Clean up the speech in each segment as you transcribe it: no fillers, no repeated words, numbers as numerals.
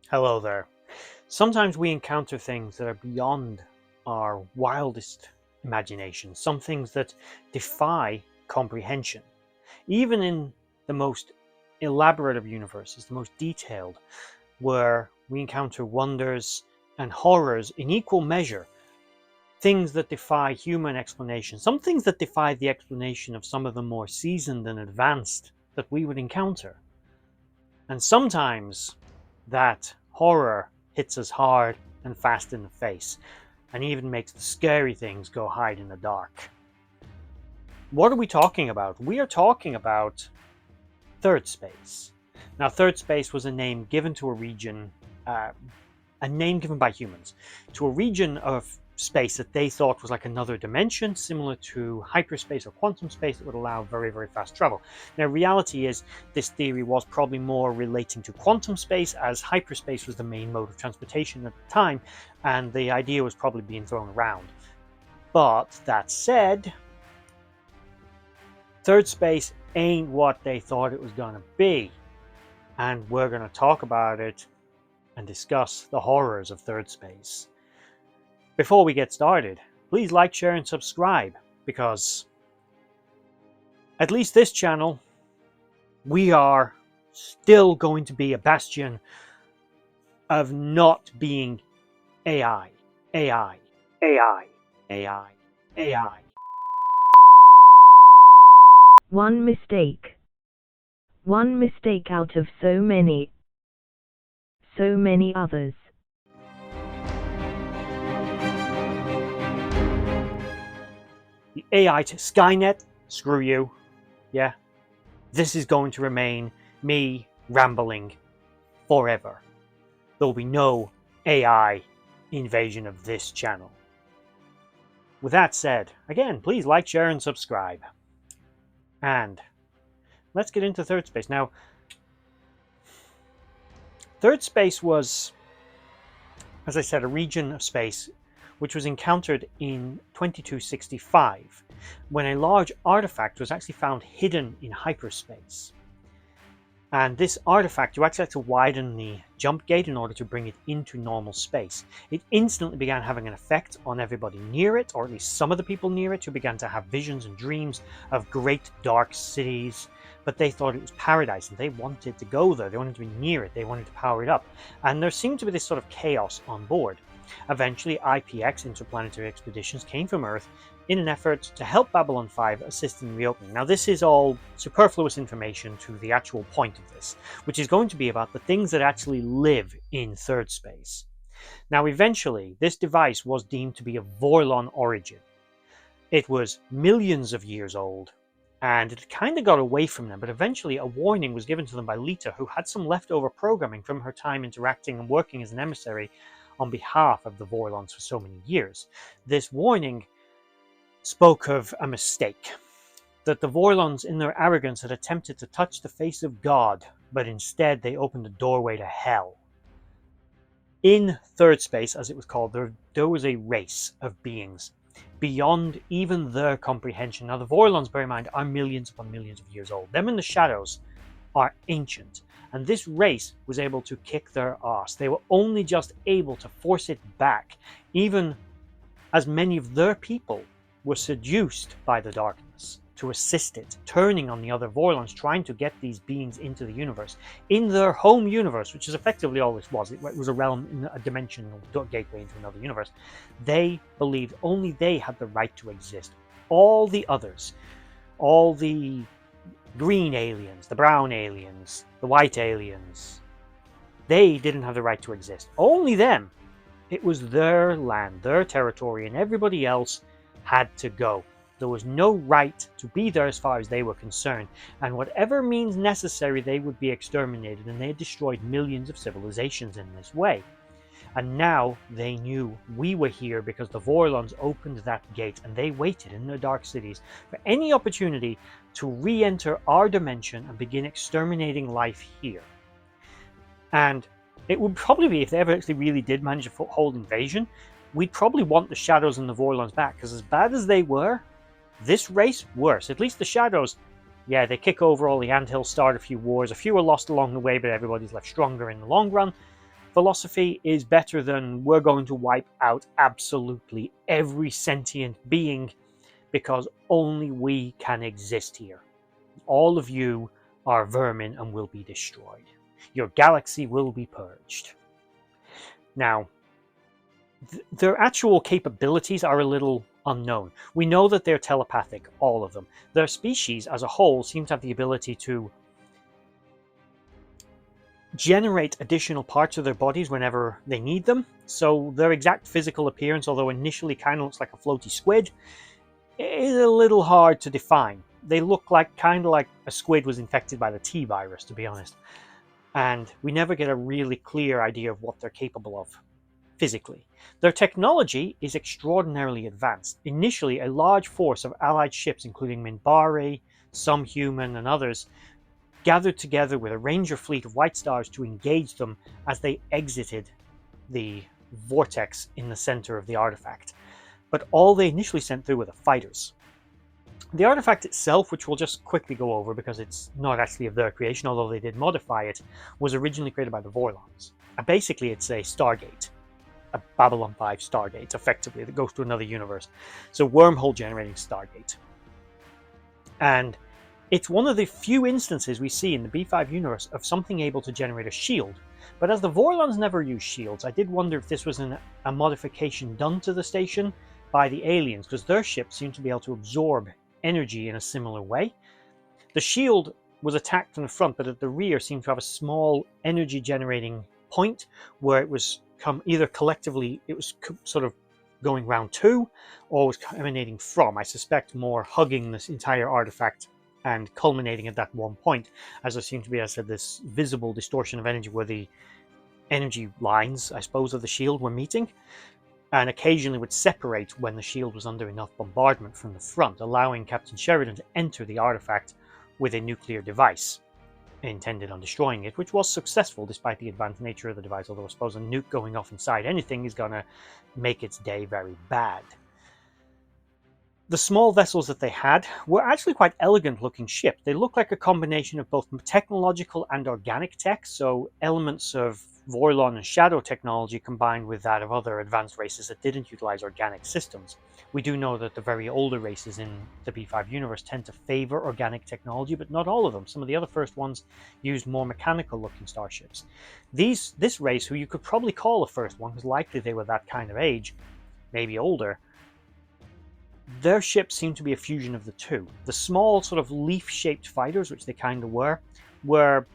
Hello there. Sometimes we encounter things that are beyond our wildest imagination, some things that defy comprehension. Even in the most elaborate of universes, the most detailed, where we encounter wonders and horrors in equal measure, things that defy human explanation, some things that defy the explanation of some of the more seasoned and advanced that we would encounter. And sometimes that horror hits us hard and fast in the face, and even makes the scary things go hide in the dark. What are we talking about? We are talking about Thirdspace. Now, Thirdspace was a name given to a region, a name given by humans to a region of space that they thought was like another dimension, similar to hyperspace or quantum space, that would allow very, very fast travel. Now, reality is this theory was probably more relating to quantum space, as hyperspace was the main mode of transportation at the time, and the idea was probably being thrown around. But that said, Thirdspace ain't what they thought it was going to be, and we're going to talk about it and discuss the horrors of Thirdspace. Before we get started, please like, share, and subscribe, because at least this channel, we are still going to be a bastion of not being AI, AI, AI, AI, AI. One mistake. One mistake out of so many others. The AI to Skynet, screw you. Yeah, this is going to remain me rambling forever. There will be no AI invasion of this channel. With that said, again, please like, share, and subscribe. And let's get into Thirdspace. Now, Thirdspace was, as I said, a region of space which was encountered in 2265, when a large artifact was actually found hidden in hyperspace. And this artifact, you actually had to widen the jump gate in order to bring it into normal space. It instantly began having an effect on everybody near it, or at least some of the people near it, who began to have visions and dreams of great dark cities. But they thought it was paradise, and they wanted to go there. They wanted to be near it. They wanted to power it up. And there seemed to be this sort of chaos on board. Eventually, IPX, Interplanetary Expeditions, came from Earth in an effort to help Babylon 5 assist in reopening. Now, this is all superfluous information to the actual point of this, which is going to be about the things that actually live in Thirdspace. Now, eventually, this device was deemed to be of Vorlon origin. It was millions of years old, and it kind of got away from them, but eventually a warning was given to them by Lita, who had some leftover programming from her time interacting and working as an emissary on behalf of the Vorlons for so many years. This warning spoke of a mistake, that the Vorlons in their arrogance had attempted to touch the face of God, but instead they opened a doorway to hell. In Thirdspace, as it was called, there was a race of beings beyond even their comprehension. Now, the Vorlons, bear in mind, are millions upon millions of years old. Them in the shadows are ancient, and this race was able to kick their ass. They were only just able to force it back, even as many of their people were seduced by the darkness to assist it, turning on the other Vorlons, trying to get these beings into the universe, in their home universe, which is effectively all this was. It was a realm, a dimensional gateway into another universe. They believed only they had the right to exist. All the others, all the green aliens, the brown aliens, the white aliens, they didn't have the right to exist. Only them. It was their land, their territory, and everybody else had to go. There was no right to be there as far as they were concerned, and whatever means necessary, they would be exterminated, and they had destroyed millions of civilizations in this way. And now they knew we were here because the Vorlons opened that gate, and they waited in their dark cities for any opportunity to re-enter our dimension and begin exterminating life here. And it would probably be, if they ever actually really did manage a foothold invasion, we'd probably want the Shadows and the Vorlons back, because as bad as they were, this race worse. At least the Shadows, yeah, they kick over all the anthills, start a few wars. A few were lost along the way, but everybody's left stronger in the long run. philosophy is better than we're going to wipe out absolutely every sentient being because only we can exist here. All of you are vermin and will be destroyed. Your galaxy will be purged. Now, their actual capabilities are a little unknown. We know that they're telepathic, all of them. Their species as a whole seem to have the ability to generate additional parts of their bodies whenever they need them. So their exact physical appearance, although initially kind of looks like a floaty squid, is a little hard to define. They look like kind of like a squid was infected by the T virus, to be honest. And we never get a really clear idea of what they're capable of physically. Their technology is extraordinarily advanced. Initially, a large force of allied ships, including Minbari, some human, and others, gathered together with a Ranger fleet of White Stars to engage them as they exited the vortex in the center of the artifact. But all they initially sent through were the fighters. The artifact itself, which we'll just quickly go over because it's not actually of their creation, although they did modify it, was originally created by the Vorlons. And basically, it's a Stargate, a Babylon 5 Stargate, effectively, that goes to another universe. So wormhole generating Stargate. And it's one of the few instances we see in the B5 universe of something able to generate a shield. But as the Vorlons never use shields, I did wonder if this was a modification done to the station by the aliens, because their ships seem to be able to absorb energy in a similar way. The shield was attacked from the front, but at the rear seemed to have a small energy generating point where it was either collectively, it was sort of going round to, or was emanating from. I suspect more hugging this entire artifact and culminating at that one point, as there seemed to be, as I said, this visible distortion of energy where the energy lines, I suppose, of the shield were meeting, and occasionally would separate when the shield was under enough bombardment from the front, allowing Captain Sheridan to enter the artifact with a nuclear device intended on destroying it, which was successful despite the advanced nature of the device, although I suppose a nuke going off inside anything is going to make its day very bad. The small vessels that they had were actually quite elegant looking ships. They looked like a combination of both technological and organic tech, so elements of Vorlon and Shadow technology combined with that of other advanced races that didn't utilize organic systems. We do know that the very older races in the B5 universe tend to favor organic technology, but not all of them. Some of the other first ones used more mechanical looking starships. This race, who you could probably call the first one, because likely they were that kind of age, maybe older, their ships seem to be a fusion of the two. The small sort of leaf-shaped fighters, which they kind of were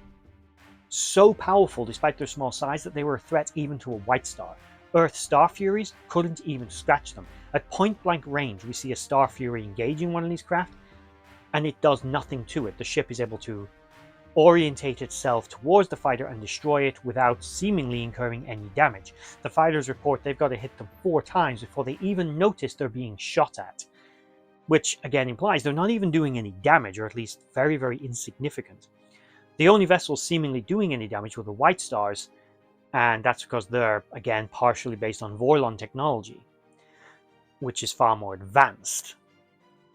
so powerful despite their small size that they were a threat even to a White Star. Earth Star Furies couldn't even scratch them. At point-blank range, we see a Star Fury engaging one of these craft, and it does nothing to it. The ship is able to orientate itself towards the fighter and destroy it without seemingly incurring any damage. The fighters report they've got to hit them 4 times before they even notice they're being shot at, which again implies they're not even doing any damage, or at least very, very insignificant. The only vessels seemingly doing any damage were the White Stars, and that's because they're, again, partially based on Vorlon technology, which is far more advanced.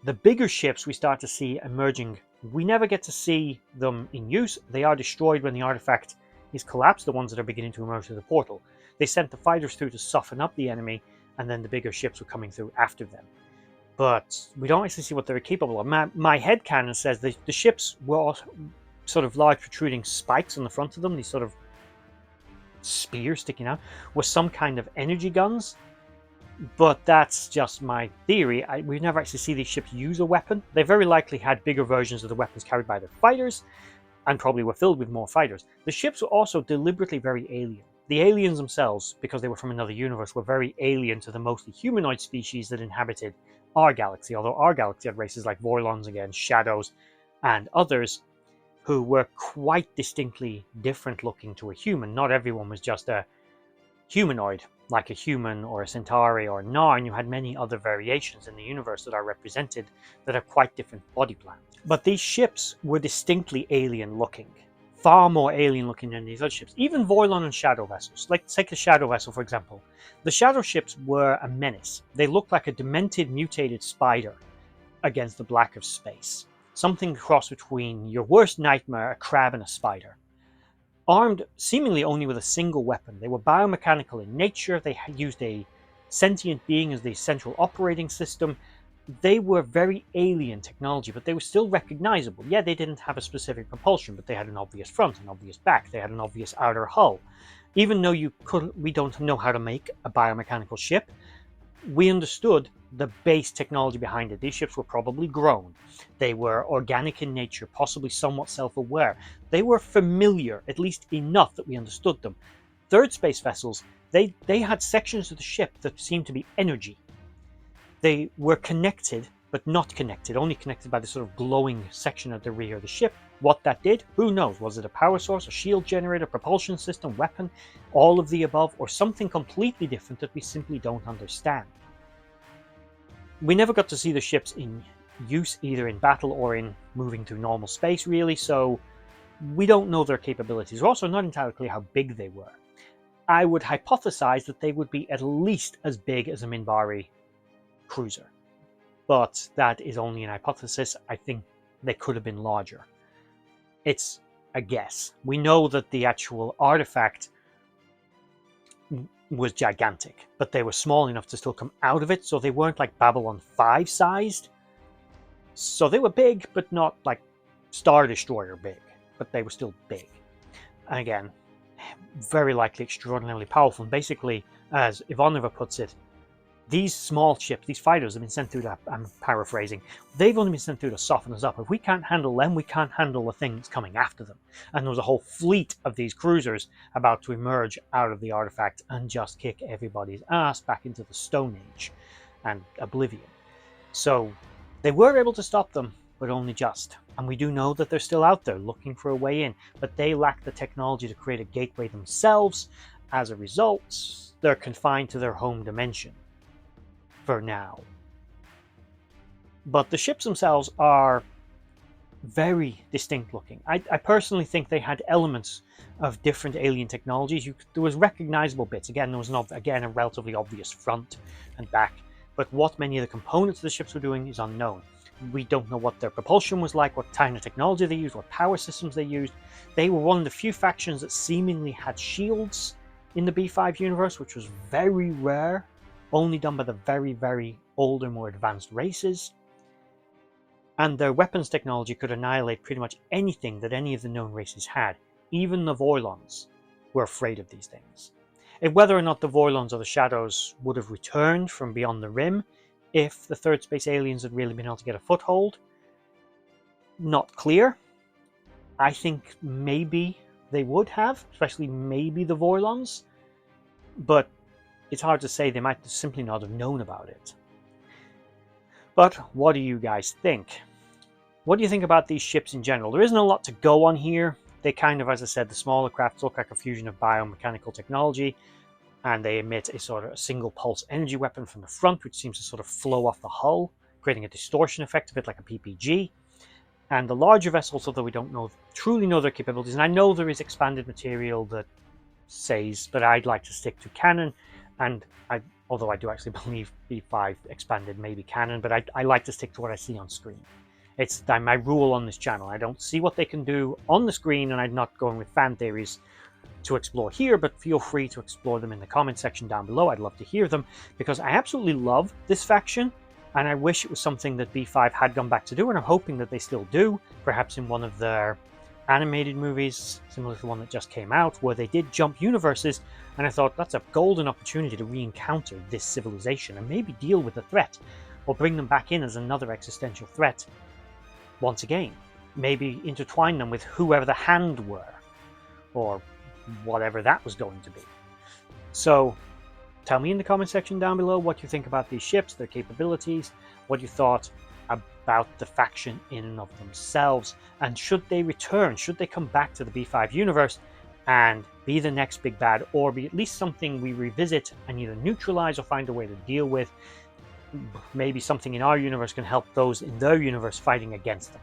The bigger ships we start to see emerging, we never get to see them in use. They are destroyed when the artifact is collapsed, the ones that are beginning to emerge through the portal. They sent the fighters through to soften up the enemy, and then the bigger ships were coming through after them. But we don't actually see what they're capable of. My headcanon says the ships were all sort of large protruding spikes on the front of them, these sort of spears sticking out, were some kind of energy guns. But that's just my theory. We never actually see these ships use a weapon. They very likely had bigger versions of the weapons carried by their fighters, and probably were filled with more fighters. The ships were also deliberately very alien. The aliens themselves, because they were from another universe, were very alien to the mostly humanoid species that inhabited our galaxy, although our galaxy had races like Vorlons again, Shadows, and others who were quite distinctly different looking to a human. Not everyone was just a humanoid, like a human or a Centauri or a Narn. You had many other variations in the universe that are represented that have quite different body plans. But these ships were distinctly alien looking, far more alien looking than these other ships. Even Vorlon and Shadow vessels, like take the Shadow vessel for example. The Shadow ships were a menace. They looked like a demented, mutated spider against the black of space. Something cross between your worst nightmare, a crab and a spider. armed seemingly only with a single weapon. They were biomechanical in nature. They used a sentient being as the central operating system. They were very alien technology, but they were still recognizable. Yeah, they didn't have a specific propulsion, but they had an obvious front, an obvious back. They had an obvious outer hull. Even though we don't know how to make a biomechanical ship, we understood the base technology behind it. These ships were probably grown. They were organic in nature, possibly somewhat self-aware. They were familiar, at least enough that we understood them. Third space vessels, they had sections of the ship that seemed to be energy. They were connected, but not connected, only connected by the sort of glowing section at the rear of the ship. What that did, who knows? Was it a power source, a shield generator, propulsion system, weapon, all of the above, or something completely different that we simply don't understand? We never got to see the ships in use, either in battle or in moving through normal space, really, so we don't know their capabilities. We're also not entirely clear how big they were. I would hypothesize that they would be at least as big as a Minbari cruiser, but that is only an hypothesis. I think they could have been larger. It's a guess. We know that the actual artifact was gigantic, but they were small enough to still come out of it, so they weren't like Babylon 5 sized. So they were big, but not like Star Destroyer big, but they were still big. And again, very likely extraordinarily powerful. And basically, as Ivanova puts it, these small ships, these fighters have been sent through to, I'm paraphrasing, they've only been sent through to soften us up. If we can't handle them, we can't handle the thing that's coming after them. And there was a whole fleet of these cruisers about to emerge out of the artifact and just kick everybody's ass back into the Stone Age and oblivion. So they were able to stop them, but only just. And we do know that they're still out there looking for a way in, but they lack the technology to create a gateway themselves. As a result, they're confined to their home dimension for now. But the ships themselves are very distinct looking. I personally think they had elements of different alien technologies. There was recognizable bits. Again, there was a relatively obvious front and back, but what many of the components of the ships were doing is unknown. We don't know what their propulsion was like, what kind of technology they used, what power systems they used. They were one of the few factions that seemingly had shields in the B5 universe, which was very rare, only done by the very, very older, more advanced races. And their weapons technology could annihilate pretty much anything that any of the known races had. Even the Vorlons were afraid of these things. Whether or not the Vorlons or the Shadows would have returned from beyond the Rim if the Third Space aliens had really been able to get a foothold, not clear. I think maybe they would have, especially maybe the Vorlons, but it's hard to say. They might simply not have known about it. But what do you guys think? What do you think about these ships in general? There isn't a lot to go on here. They kind of, as I said, the smaller crafts look like a fusion of biomechanical technology, and they emit a sort of a single pulse energy weapon from the front, which seems to sort of flow off the hull, creating a distortion effect, a bit like a PPG. And the larger vessels, although we don't truly know their capabilities, and I know there is expanded material that says, but I'd like to stick to canon, and although I do actually believe B5 expanded may be canon, but I like to stick to what I see on screen. It's my rule on this channel. I don't see what they can do on the screen, and I'm not going with fan theories to explore here, but feel free to explore them in the comment section down below. I'd love to hear them, because I absolutely love this faction, and I wish it was something that B5 had gone back to do, and I'm hoping that they still do, perhaps in one of their animated movies, similar to the one that just came out, where they did jump universes, and I thought that's a golden opportunity to re-encounter this civilization and maybe deal with the threat, or bring them back in as another existential threat once again. Maybe intertwine them with whoever the Hand were, or whatever that was going to be. So tell me in the comment section down below what you think about these ships, their capabilities, what you thought about the faction in and of themselves, and should they return, should they come back to the B5 universe and be the next big bad, or be at least something we revisit and either neutralize or find a way to deal with. Maybe something in our universe can help those in their universe fighting against them.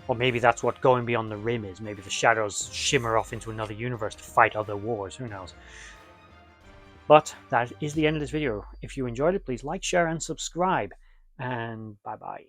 Or maybe that's what going beyond the Rim is. Maybe the Shadows shimmer off into another universe to fight other wars, who knows. But that is the end of this video. If you enjoyed it, please like, share, and subscribe. And bye-bye.